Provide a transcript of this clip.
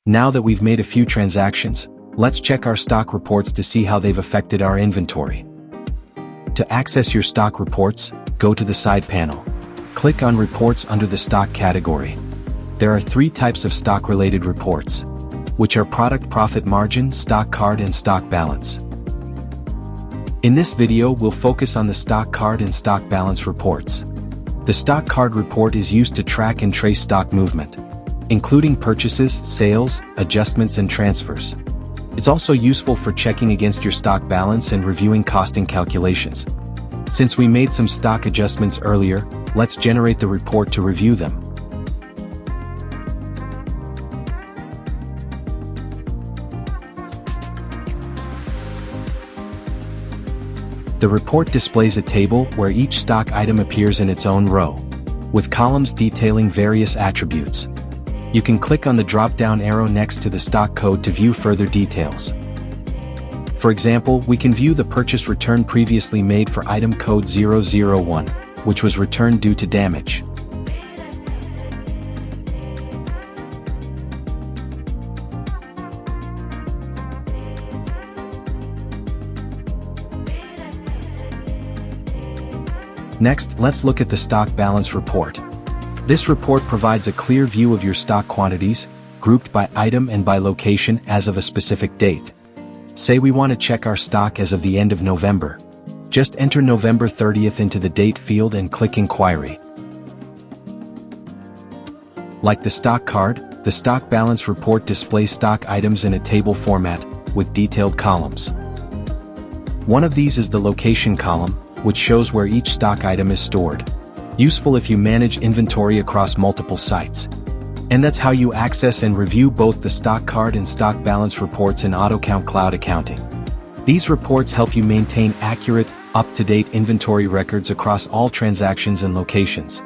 Now that we've made a few transactions, let's check our stock reports to see how they've affected our inventory. To access your stock reports, go to the side panel. Click on Reports under the Stock category. There are 3 types of stock-related reports, which are Product Profit Margin, Stock Card, and Stock Balance. In this video, we'll focus on the Stock Card and Stock Balance reports. The Stock Card report is used to track and trace stock movement, including purchases, sales, adjustments, and transfers. It's also useful for checking against your stock balance and reviewing costing calculations. Since we made some stock adjustments earlier, let's generate the report to review them. The report displays a table where each stock item appears in its own row, with columns detailing various attributes. You can click on the drop-down arrow next to the stock code to view further details. For example, we can view the purchase return previously made for item code 001, which was returned due to damage. Next, let's look at the stock balance report. This report provides a clear view of your stock quantities, grouped by item and by location as of a specific date. Say we want to check our stock as of the end of November. Just enter November 30th into the date field and click Inquiry. Like the stock card, the stock balance report displays stock items in a table format, with detailed columns. One of these is the location column, which shows where each stock item is stored. Useful if you manage inventory across multiple sites. And that's how you access and review both the stock card and stock balance reports in AutoCount Cloud Accounting. These reports help you maintain accurate, up-to-date inventory records across all transactions and locations.